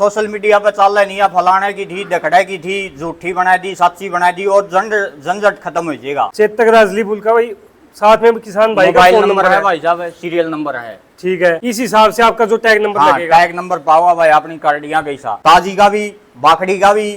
Social media पे चल रहा नहीं है, फलाने की थी, दखड़े की थी, झूठी बना दी, सच्ची बना दी और झंझट खत्म हो जाएगा। चेतक राजली बुल का भाई, साथ में किसान भाई का मोबाइल फोन नंबर है भाई साहब, सीरियल नंबर है। ठीक है, इस हिसाब से आपका जो टैग नंबर हाँ, लगेगा। टैग नंबर पाओगा भाई अपनी कार्डिया कैसा, ताजी का भी, बाखड़ी का भी,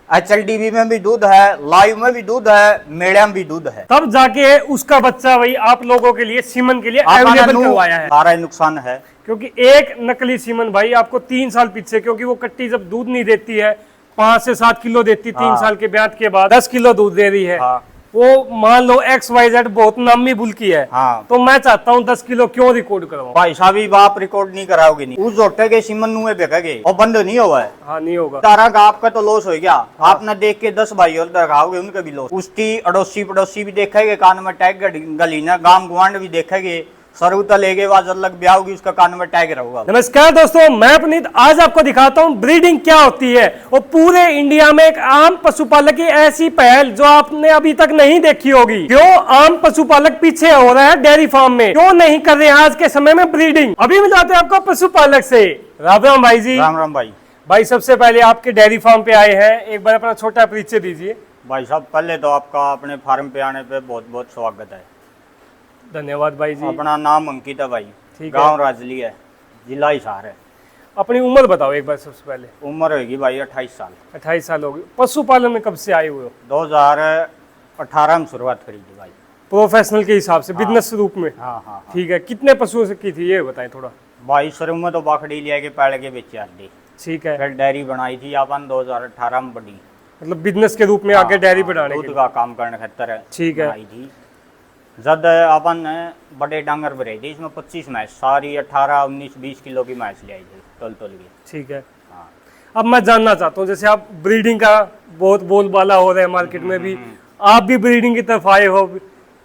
HLDB में भी दूध है, लाइव में भी दूध है, मीडियम भी दूध है। तब जाके उसका बच्चा भाई आप लोगों के लिए, सीमन के लिए अवेलेबल करवाया है। सारा नुकसान है क्योंकि एक नकली सीमन भाई आपको 3 साल पीछे, क्योंकि वो कट्टी जब दूध नहीं देती है 5 से 7 किलो देती, 3 साल के ब्याज के बाद 10 किलो दूध दे रही है। हाँ। वो मान लो XYZ बहुत नामी बुल की है। हाँ। तो मैं चाहता हूँ 10 किलो क्यों रिकॉर्ड करवाऊं। भाई साहब बाप रिकॉर्ड नहीं कराओगे, नहीं उस जोटे के सीमन नुए बेचेगे और बंद नहीं हुआ है। हाँ, नहीं होगा। तारा का आपका तो लॉस हो गया। आपने देख के 10 भाई और दिखाओगे, उनका भी लॉस। उसकी अड़ोसी पड़ोसी भी देखेंगे, कान में टैग गली ना, गांव गुआंड भी देखेंगे, सरुता लेके बाद अलग ब्याह होगी, उसका कान में टैग रहेगा। नमस्कार दोस्तों, मैं पुनीत आज आपको दिखाता हूँ ब्रीडिंग क्या होती है और पूरे इंडिया में एक आम पशुपालक की ऐसी पहल जो आपने अभी तक नहीं देखी होगी। क्यों आम पशुपालक पीछे हो रहा है डेयरी फार्म में, क्यों नहीं कर रहे हैं आज के समय में ब्रीडिंग। अभी मिलाते हैं आपको पशुपालक से। राम राम भाई जी। राम राम भाई। भाई सबसे पहले आपके डेयरी फार्म पे आए हैं, एक बार अपना छोटा परिचय दीजिए। भाई साहब पहले तो आपका अपने फार्म पे आने पे बहुत बहुत स्वागत है। धन्यवाद भाई जी। अपना नाम अंकित है भाई, ठीक है। गांव राजली है, जिला हिसार है। अपनी उम्र बताओ एक बार सबसे पहले। उम्र होगी भाई 28 साल। 28 साल हो गई। पशुपालन में कब से आए हुए हो? 2018 में शुरुआत करी थी भाई। प्रोफेशनल के हिसाब से, बिजनेस रूप में? हाँ हाँ हाँ। ठीक है, कितने पशुओं से की थी ये बताएं थोड़ा। भाई शुरू में तो बाखड़ी लिया के पैड़ के बेची दी, ठीक है, फिर डेयरी बनाई थी अपन 2018 में बड़ी, मतलब बिजनेस के रूप में आगे डेयरी बढ़ाने के दूध लिए। का काम करने खातर ठीक है। बनाई थी। जब अपन बड़े डांगर भरे थे, इसमें 25 मैच, सारी 18, 19, 20 किलो की मैच ले आई थी तोल के। ठीक है। हाँ। अब मैं जानना चाहता हूँ, जैसे आप ब्रीडिंग का बहुत बोलबाला हो रहा है मार्केट में भी, आप भी ब्रीडिंग की तरफ आए हो,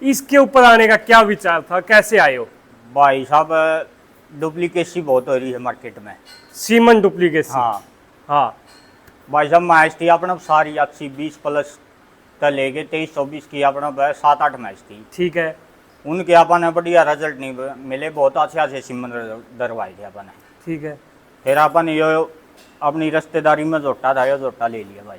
इसके ऊपर आने का क्या विचार था, कैसे आए हो? भाई साहब डुप्लीकेसी बहुत हो रही है मार्केट में। Semen duplicacy. हाँ हाँ। भाई साहब मैच थी अपना सारी अच्छी 20+ तक लेके 23-24 की अपना 7-8 मैच थी। ठीक है। उनके अपन बढ़िया रिजल्ट नहीं मिले, बहुत अच्छे सीमन दरवाए थे अपन। ठीक है। फिर अपन यो अपनी रिश्तेदारी में जोटा था, यो जोटा ले लिया भाई।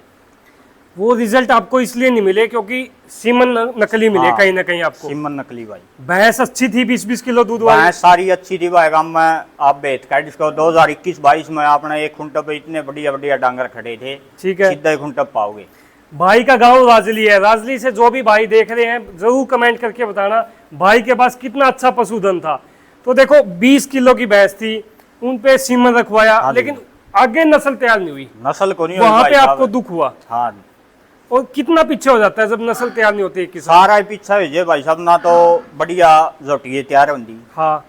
वो रिजल्ट आपको इसलिए नहीं मिले क्योंकि सीमन नकली मिले। हाँ, कहीं ना कहीं आपको सीमन नकली भाई। भैंस अच्छी थी, 20-20 किलो दूध वाली। भैंस सारी अच्छी थी भाई। गाँव में आप बेच का जिसको 2021-22 में आपने एक खुंट पे इतने बढ़िया बढ़िया डांगर खड़े थे। ठीक है। सीधा एक खुंट पाओगे। भाई का गांव राजली है। राजली से जो भी भाई देख रहे हैं जरूर कमेंट करके बताना भाई के पास कितना अच्छा पशुधन था। तो देखो 20 किलो की भैंस थी, उन पे सीमन रखवाया, लेकिन आगे नस्ल तैयार नहीं हुई। नस्ल को नहीं हुई वहां भाई पे साहब। आपको दुख हुआ। हाँ। और कितना पीछे हो जाता है जब नस्ल तैयार नहीं होती है किसान। सारा ही पीछा भेजे भाई साहब, ना तो बढ़िया जोटिए तैयार होंगी। हाँ।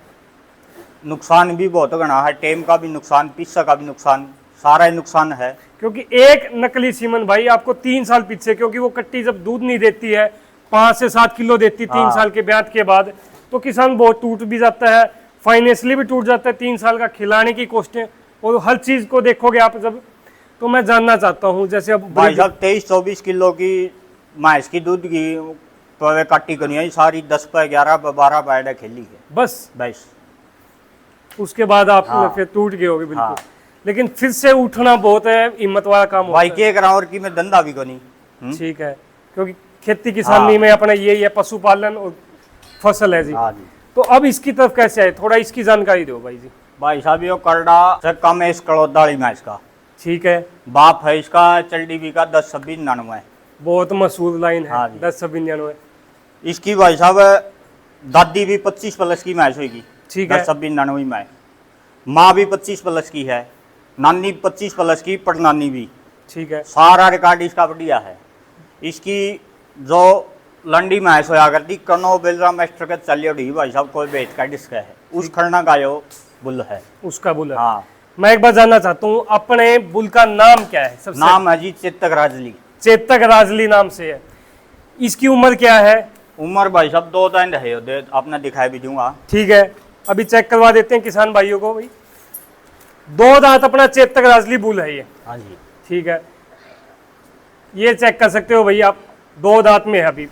नुकसान भी बहुत घना है, टेम का भी नुकसान, पिस्सा का भी नुकसान, सारा ही नुकसान है। क्योंकि एक नकली सीमन भाई आपको 3 साल पीछे, क्योंकि वो कट्टी जब दूध नहीं देती है 5 से 7 किलो देती 3 साल के ब्याज के बाद, तो किसान बहुत टूट भी जाता है, फाइनेंशियली भी टूट जाता है। 3 साल का खिलाने की कॉस्टें और हर चीज को देखोगे आप जब। तो मैं जानना चाहता हूँ, जैसे अब भाई साहब 23-24 किलो की भैंस की दूध की तो कट्टी को नहीं आई, सारी 10 पे 11 पे 12 पैड खेली है बस उसके बाद आप हाँ। फिर टूट गए होगे बिल्कुल। हाँ। लेकिन फिर से उठना बहुत है, हिम्मत वाला काम होता भाई है। के करा और की मैं धंधा भी को नहीं। ठीक है, क्योंकि खेती किसानी में अपना यही है, पशुपालन और फसल है जी। हाँ जी। तो अब इसकी तरफ कैसे आए, थोड़ा इसकी जानकारी दो भाई जी। भाई साहब यो करड़ा से कम है इस कड़ौदाली मैच का। ठीक है। बाप है इसका HLDB का 10-26-99। बहुत मशहूर लाइन है। हाँ जी। 10-96। इसकी भाई साहब दादी भी 25+ की मैच होगी। ठीक है। 10-26-99 में माँ भी 25+ की है, नानी 25+ की, परनानी भी। ठीक है। सारा रिकॉर्ड इसका बढ़िया है। इसकी जो लंडी मैच होया करती कनो बेलरा मास्टर का चलिए डी भाई साहब कोई बेच का डिस्क है, उस खड़ना का यो बुल है, उसका बुल है। हाँ। मैं एक बार जानना चाहता हूँ अपने बुल का नाम क्या है? सबसे नाम है जी चेतक राजली। चेतक राजली नाम से है। इसकी उम्र क्या है? उम्र भाई साहब 2 दांत है, आपने दिखाई भी दूंगा। ठीक है, अभी चेक करवा देते हैं किसान भाइयों को। भाई 2 दांत अपना चेतक राजली बुल है ये। हाँ जी। ठीक है, ये चेक कर सकते हो भाई आप, 2 दांत में है अभी।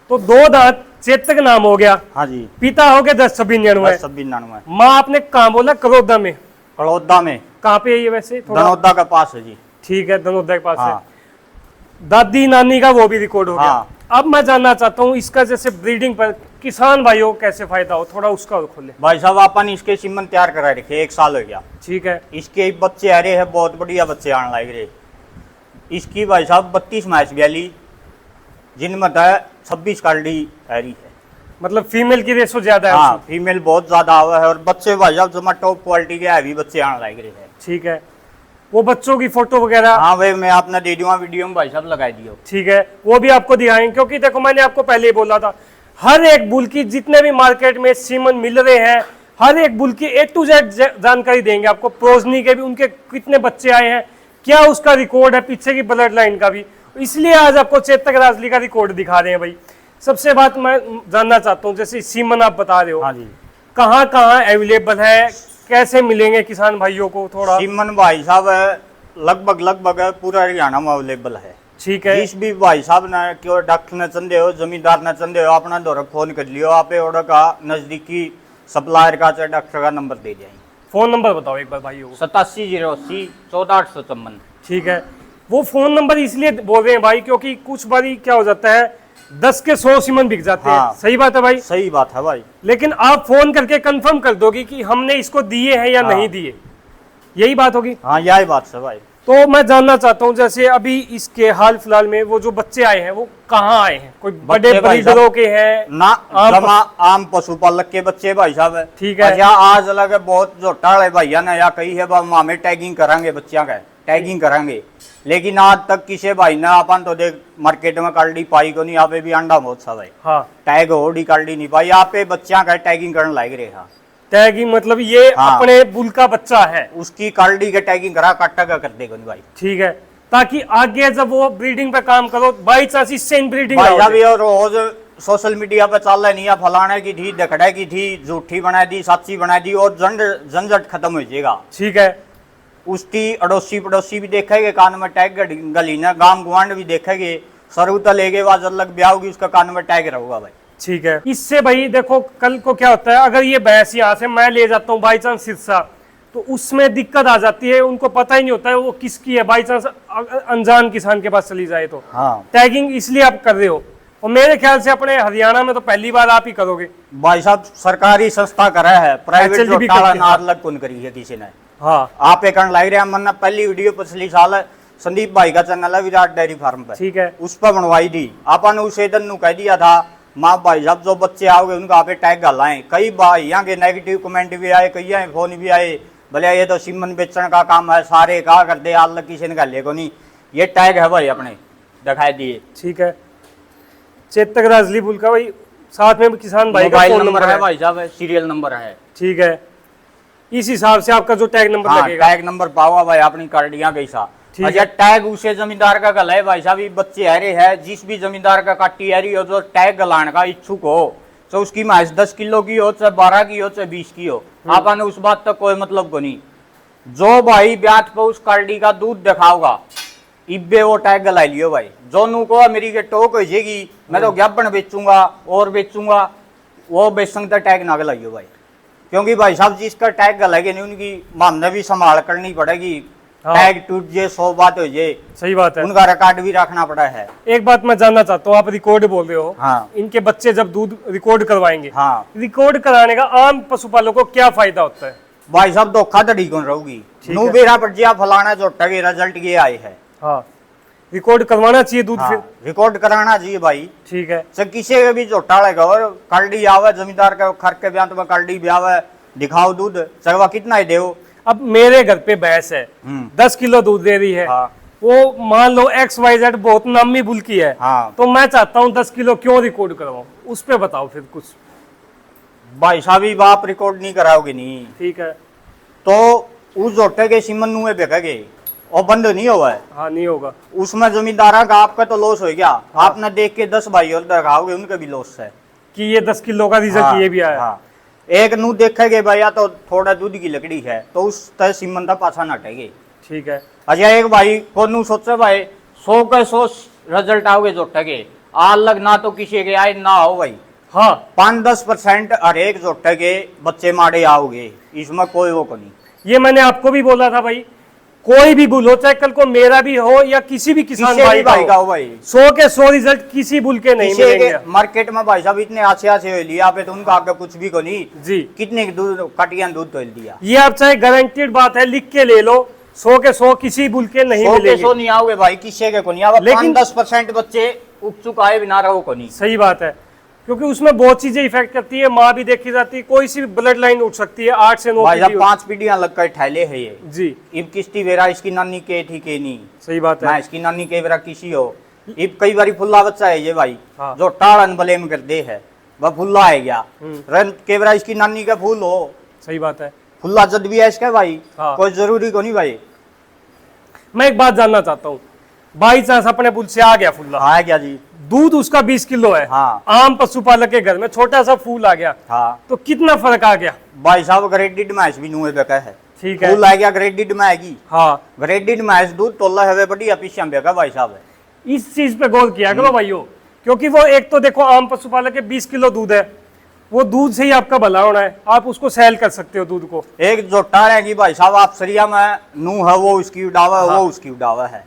तो 2 दांत चेतक नाम हो गया। हाँ जी। पिता हो गया 10-26-99। 10-26-99। माँ आपने कहाँ बोला? करोदा में। कड़ौदा में। कहाँ पे है ये वैसे? थोड़ा दनौदा के पास है जी। ठीक है, दनौदा के पास हाँ। है। दादी नानी का वो भी रिकॉर्ड हो गया। हाँ। अब मैं जानना चाहता हूँ इसका जैसे ब्रीडिंग पर किसान भाइयों को कैसे फायदा हो, थोड़ा उसका खोले। भाई साहब अपन इसके सीमन तैयार करा रखे, 1 साल हो गया। ठीक है। इसके बच्चे आ रहे हैं, बहुत बढ़िया बच्चे आने लग रहे। इसकी भाई साहब 32 मैच ब्याली, जिनमें 26 कार्डी आ रही है। मतलब फीमेल की रेशो ज्यादा है हाँ, उसमें। फीमेल बहुत ज्यादा आवा है, और बच्चे भाई साहब जमा टॉप क्वालिटी के हैवी बच्चे आने लग रहे हैं। ठीक है, वो बच्चों की फोटो वगैरह? हाँ भाई, मैं आपने दे दूंगा वीडियो में भाई साहब लगा दियो। ठीक है, वो भी आपको दिखाएंगे, क्योंकि देखो मैंने आपको पहले ही बोला था, हर एक बुल की जितने भी मार्केट में सीमन मिल रहे हैं, हर एक बुल की A to Z जानकारी देंगे आपको। प्रोजनी के भी, उनके कितने बच्चे आए हैं, क्या उसका रिकॉर्ड है, पीछे की ब्लड लाइन का भी। इसलिए आज आपको चेतक राजली का रिकॉर्ड दिखा रहे हैं भाई। सबसे बात मैं जानना चाहता हूँ, जैसे सीमन आप बता रहे हो, हाँ जी। कहाँ कहाँ अवेलेबल है, कैसे मिलेंगे किसान भाइयों को थोड़ा? सीमन भाई साहब लगभग पूरा हरियाणा में अवेलेबल है। ठीक है। जिस भी भाई साहब ने क्यों डॉक्टर ने चंदे हो, जमींदार ने चंदे हो, अपना दौरा फोन कर लियो, आप ऑर्डर का नजदीकी सप्लायर का चाहे डॉक्टर का नंबर दे जाएंगे। फोन नंबर बताओ एक बार भाइयों को। 87 080 ठीक है, वो फोन नंबर इसलिए बोल रहे हैं भाई, क्योंकि कुछ बारी क्या हो जाता है, 10 के 100 सीमन बिक जाते हाँ। हैं। सही बात है भाई? सही बात है भाई। लेकिन आप फोन करके कंफर्म कर दोगे कि हमने इसको दिए हैं या हाँ। नहीं दिए, यही बात होगी। हाँ, यही बात है भाई। तो मैं जानना चाहता हूँ, जैसे अभी इसके हाल फिलहाल में वो जो बच्चे आए हैं, वो कहाँ आए हैं? कोई बड़े बच्चे भाई ब्रीडरों के हैं? ना, आम जमा आम पशुपालक के बच्चे भाई साहब है। ठीक है। अच्छा, आज अलग है बहुत जोटा है भैया ने या कही है मामे टैगिंग करांगे बच्चियां का, टैगिंग करांगे, लेकिन आज तक किसी भाई ने अपन तो देख मार्केट में कार्डी पाई को नहीं। यहाँ पे भी अंडा बहुत सा भाई, हाँ। टैग होडी कार्डी नहीं पाई। यहाँ पे बच्चियां का टैगिंग करने लग रहे हैं। टैगिंग मतलब ये हाँ। अपने बुल का बच्चा है, उसकी कार्डी के टैगिंग करा काटा का कर देगा नहीं भाई। ठीक है, ताकि आगे जब वो ब्रीडिंग पे काम करो, बाई चांस इससे इनब्रीडिंग भाई साहब ये रोज सोशल मीडिया पे चल रहा नहीं है, फलाने की थी, दखड़े की थी, झूठी बना दी, सच्ची बना दी, और झंझट खत्म हो जाएगा। ठीक है। उसकी अड़ोसी पड़ोसी भी देखेंगे, कान में टैग गली ना, गांव गुआंड भी देखेंगे, सरुता लेके बाद अलग ब्याह होगी, उसका कान में टैग रहेगा भाई। ठीक है। इससे भाई देखो कल को क्या होता है, अगर ये भैंस यहाँ से मैं ले जाता हूँ बाई चांस सिरसा, तो उसमें दिक्कत आ जाती है, उनको पता ही नहीं होता है वो किसकी है, बाई चांस अनजान किसान के पास चली जाए तो। हाँ टैगिंग इसलिए आप कर रहे हो, और मेरे ख्याल से अपने हरियाणा में तो पहली बार आप ही करोगे। भाई साहब सरकारी संस्था करा है, प्राइवेट HLD भी जो करती है। नार लग कौन करी है किसी ने। हाँ आप एक लग रहे हैं, मैंने पहली वीडियो पिछली साल संदीप भाई का चैनल है विराट डेयरी फार्म पे, ठीक है। उस पर बनवाई थी। अपन उसे दिन कह दिया था माँ भाई साहब जो बच्चे आओगे उनका आप टैग गलाएं। कई भाई यहाँ के नेगेटिव कमेंट भी आए, कई यहाँ फोन भी आए, भले ये तो सीमन बेचने का काम है, सारे कहा कर दे, आल किसी ने गले को नहीं। ये टैग है भाई अपने दिखाई दिए। ठीक है। चेतक राजली बुल का भाई, साथ में किसान भाई का मोबाइल फोन नंबर है भाई साहब, सीरियल नंबर है। ठीक है, इस हिसाब से आपका जो टैग नंबर हाँ, लगेगा। टैग नंबर पावा भाई अपनी कार्डिया कैसा। ठीक अच्छा, टैग उसे जमींदार का गला है भाई साहब, ये बच्चे हरे है, जिस भी जमींदार का काटी हरी हो जो टैग गलाने का इच्छुक हो, तो उसकी मैच 10 किलो की हो, चाहे 12 की हो, चाहे 20 की हो, आपने उस बात तक कोई मतलब को नहीं। जो भाई ब्याज पे उस कार्डी का दूध दिखाओगा, इब्बे वो टैग गला लियो भाई। जो नू को मेरी के टोक हो जाएगी, मैं तो ज्ञापन बेचूंगा और बेचूंगा, वो बेच सकता टैग ना गलाइयो भाई। क्योंकि भाई साहब जिसका टैग गलाएगी नहीं, उनकी हमने भी संभाल करनी पड़ेगी। हाँ। टैग टूट जाए, 100 बात हो जाए, सही बात है। उनका रिकॉर्ड भी रखना पड़ा है। एक बात मैं जानना चाहता हूँ, आप रिकॉर्ड बोल रहे हो, हाँ इनके बच्चे जब दूध रिकॉर्ड करवाएंगे, हाँ रिकॉर्ड कराने का आम पशुपालकों को क्या फायदा होता है? भाई साहब धोखाधड़ी कौन रहोगी, ठीक नू है। बेरा पड़ जिया फलाना जो टगे रिजल्ट ये आए है। हाँ, रिकॉर्ड करवाना चाहिए दूध हाँ, फिर। रिकॉर्ड कराना चाहिए भाई। ठीक है। से किसी के भी झोटा लेगा और कार्डी आवे, जमींदार का खर के ब्याह में कार्डी भी आवे, दिखाओ दूध चगवा कितना ही देव। अब मेरे घर पे भैंस है, 10 किलो दूध दे रही है, हाँ वो मान लो XYZ बहुत नामी बुल की है, हाँ तो मैं चाहता हूँ 10 किलो क्यों रिकॉर्ड करवाऊं, उस पे बताओ फिर कुछ। भाई साहब ही बाप रिकॉर्ड नहीं कराओगे नहीं ठीक है। तो उस झोटे के सीमन नुए बेचेगे और बंद नहीं हुआ है। हाँ, नहीं होगा। उसमें जमींदारा का आपका तो लॉस हो गया। आपने देख के 10 भाई और दिखाओगे, उनका भी लॉस है कि ये 10 किलो का रिजल्ट हाँ, ये भी आया। हाँ। एक नू देखेगे भैया तो थोड़ा दूध की लकड़ी है, तो उस तरह सीमन का पाछा न हटेगी। ठीक है। अच्छा, एक भाई को नू सोचे भाई 100 के 100 रिजल्ट आओगे जोटे के, अलग ना तो किसी के आए ना हो भाई। हाँ, 5-10% हर एक जोटे के बच्चे मारे आओगे, इसमें कोई वो को नहीं। ये मैंने आपको भी बोला था भाई, कोई भी बुल हो, चाहे कल को मेरा भी हो या किसी भी किसान किसी भाई भी भाई का का हो, हो भाई, 100 के 100 रिजल्ट किसी बुल के नहीं किसी मिलेंगे। के मार्केट में भाई साहब इतने अच्छे लिया पे तो उनका आगे कुछ भी को नहीं, जी, कितने दूध कटियान दूध तो दिया। ये आप चाहे गारंटेड बात है, लिख के ले लो, 100 के 100 किसी बुल के नहीं 100 के मिलेंगे। 100 नहीं आओगे भाई, किसी के को नहीं आओगे। लेकिन 5-10% बच्चे उग चुकाए बिना रहो को नहीं। सही बात है, क्योंकि उसमें बहुत चीजें इफेक्ट करती है, माँ भी देखी जाती है, कोई सी भी ब्लड लाइन उठ सकती है, 8 से 9 भाई साहब पीढ़ी 5 पीढ़ियां लग कर ठहले है ये। जी, इब किस्ती वेरा इसकी नानी के थी के नहीं, सही बात मैं है। इसकी नानी के वेरा किसी हो। इब कई बारी फुल्ला बच्चा है ये भाई, हाँ। जो टाड़न ब्लेम कर दे है, वह फुल्ला है गया। रन के वेरा इसकी नानी का फूल हो, सही बात है। फुल्ला जद भी है इसका भाई, हाँ। कोई जरूरी को नहीं भाई। मैं एक बात जानना चाहता हूँ, बाई चांस अपने बुल से आ गया फुल्ला, हाँ क्या जी, दूध उसका 20 किलो है, हाँ। आम पशुपालक के घर में छोटा सा फूल आ गया, हाँ तो कितना फर्क आ गया? भाई साहब ग्रेडेड मैच भी नुए बेका है, ठीक है, फूल आ गया ग्रेडेड में आएगी। हाँ, ग्रेडेड मैच दूध तोला है बड़ी अपिश्या बेका भाई साहब है। इस चीज पे गौर किया करो भाइयों, क्योंकि वो एक तो देखो आम पशुपालक के 20 किलो दूध है, वो दूध से ही आपका भला होना है, आप उसको सेल कर सकते हो दूध को। एक जो टार है कि भाई साहब आप सरिया में नू है वो उसकी उड़ावा है, हाँ। वो उसकी उड़ावा है,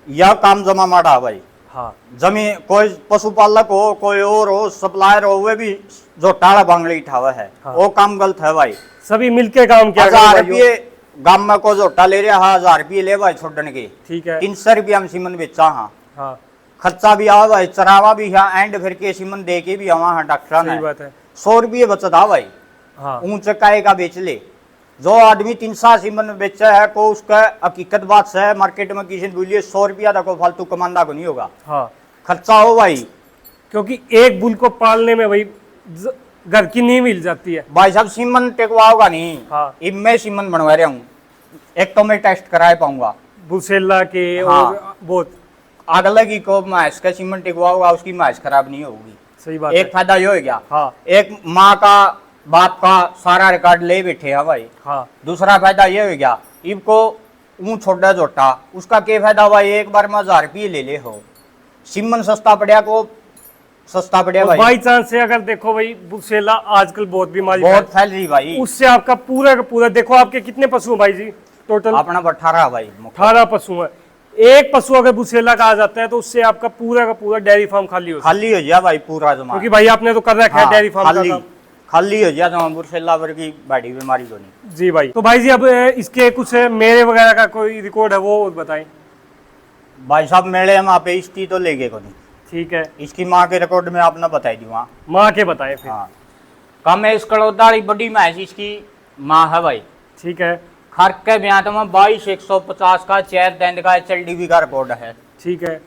यह काम जमा माड़ा भाई। हाँ, जमीन कोई पशुपालक हो कोई और हो सप्लायर हो, वे भी जो टाड़ा बांगड़ी उठावा है, हाँ। वो काम गलत है भाई। सभी मिलके काम किया करो 1000 भाइयों। रुपये गांव में को जोटा ले रहा है, 1000 रुपये ले भाई छोड़ने के, ठीक है, 300 रुपया हम सीमन बेचा हाँ, हाँ, खर्चा भी आवा भाई, चरावा भी है, एंड फिर के सीमन दे के भी आवा है डॉक्टर सही ने, बात है। 100 रुपये बचत आ भाई। हाँ, ऊंचे काय का बेच ले, जो आदमी 300 सीमन में बेचा है को उसका हकीकत बात से है, मार्केट में किसी ने बोलिए 100 रुपया तक फालतू कमांदा को नहीं होगा, हाँ, खर्चा हो भाई। क्योंकि एक बुल को पालने में भाई घर की नींव मिल जाती है। भाई साहब सीमन टेकवाओगा नहीं, हाँ। अब मैं सीमन बनवा रहा हूँ, एक तो मैं टेस्ट कराए पाऊंगा, बुसेला के हाँ। और बहुत अगले की को मैच का सीमन टेकवाओगा उसकी मैच खराब नहीं होगी। सही बात एक है। फायदा ये हो गया, हाँ, एक माँ का बाप का सारा रिकॉर्ड ले बैठे हैं भाई। हाँ, दूसरा फायदा ये हो गया, इब को ऊँ छोड़ा जोटा उसका क्या फायदा भाई, एक बार में 1000 रुपये ले ले हो, सीमन सस्ता पड़िया को सस्ता पड़िया भाई, बाई चांस से अगर देखो भाई बुसेला आजकल बहुत बीमारी बहुत फैल रही भाई। उससे आपका पूरा का पूरा, देखो आपके कितने पशु हैं भाई जी टोटल? अपना 18 भाई, 18 पशु है। एक पशु अगर बुसेला का आ जाता है तो उससे आपका पूरा का पूरा डेयरी फार्म खाली हो सकता है। खाली हो गया भाई पूरा जमा, क्योंकि भाई आपने तो कर रखा है डेयरी फार्म का खाली काम। खाली हो गया जमा, बुरसेला वर्गी बड़ी बीमारी को नहीं। जी भाई, तो भाई जी अब इसके कुछ मेरे वगैरह का कोई रिकॉर्ड है वो बताएं। भाई साहब मेले हम आप इसकी तो ले गए को नहीं, ठीक है, इसकी माँ के रिकॉर्ड में आपने बताई दी वहाँ। माँ के बताएं फिर। हाँ कम है, इस कड़ौदारी बड़ी मैच इसकी माँ है भाई। ठीक है, खर्क के ब्याह में 22,150 का चैर दंड का HLDV का रिकॉर्ड है। ठीक है,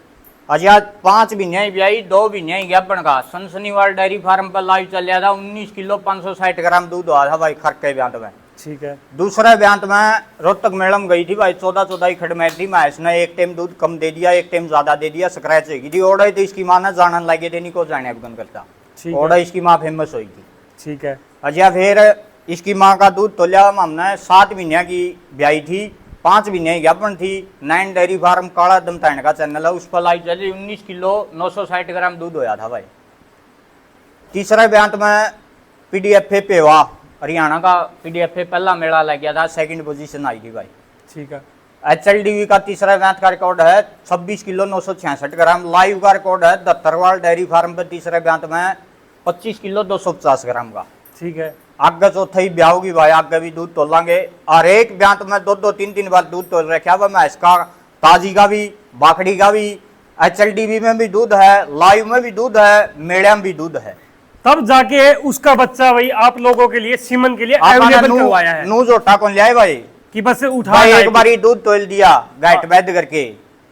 अजय 5 महीने ब्याई 2 महीने ज्ञापन का सनसनीवाल डेयरी फार्म पर लाइव चल रहा था, 19 किलो 560 ग्राम दूध हुआ था भाई खर्क के ब्याह में। ठीक है, दूसरे ब्याह में रोहतक मेडम गई थी भाई, 14 ही खड़ में थी, मैं इसने एक टाइम दूध कम दे दिया, एक टाइम ज्यादा दे दिया, स्क्रैच होगी थी ओड़ा तो इसकी माँ ने जानने लगे थे नहीं को जाने बंद करता, ठीक ओड़ा है, इसकी माँ फेमस हुई थी। ठीक है, अजय फिर इसकी माँ का दूध तो लिया हमने 7 महीने की ब्याई थी, 5 महीने ज्ञापन थी, 9 डेयरी फार्म काला दमतान का चैनल है, उस पर लाइव चली, 19 किलो 960 ग्राम दूध होया था भाई। तीसरे ब्यांत में PDFA पेवा हरियाणा का PDFA पहला मेला लग गया था, 2nd पोजीशन आई थी भाई। ठीक है, HLDV का तीसरा ब्यांत का रिकॉर्ड है 26 किलो 966 ग्राम, लाइव का रिकॉर्ड है दत्तरवाल डेयरी फार्म पर तीसरे ब्यांत में 25 किलो 250 ग्राम का। ठीक है, आगे चौथा ही ब्याह होगी भाई, आगे भी दूध तोलांगे, और एक ब्यांत में 2-2 3-3 बार दूध तोल रखा हुआ मैं इसका, ताजी का भी बाखड़ी का भी, HLDV में भी दूध है, लाइव में भी दूध है, मेड़िया में भी दूध है। तब जाके उसका बच्चा भाई आप लोगों के लिए सीमन के लिए अवेलेबल करवाया है नू जोटा कौन लिया भाई, कि बस उठा भाई लाए एक बारी दूध तोल दिया गाइट वैद करके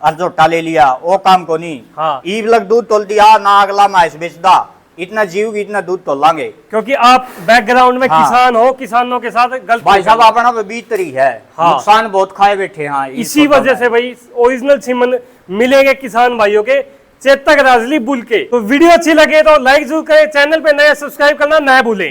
और जोटा ले लिया, वो काम को नहीं। हाँ। ईव लग दूध तोल दिया ना अगला मैस बेचदा, इतना जीव इतना दूध तोलांगे। क्योंकि आप बैकग्राउंड में हाँ। किसान हो, किसानों के साथ गलत भाई साहब अपना पे बीतरी है, हाँ। नुकसान बहुत खाए बैठे हैं। इसी वजह से भाई ओरिजिनल सीमन मिलेंगे किसान भाइयों के चेतक राजली बुल के। तो वीडियो अच्छी लगे तो लाइक जरूर करें, चैनल पे नया सब्सक्राइब करना ना भूलें।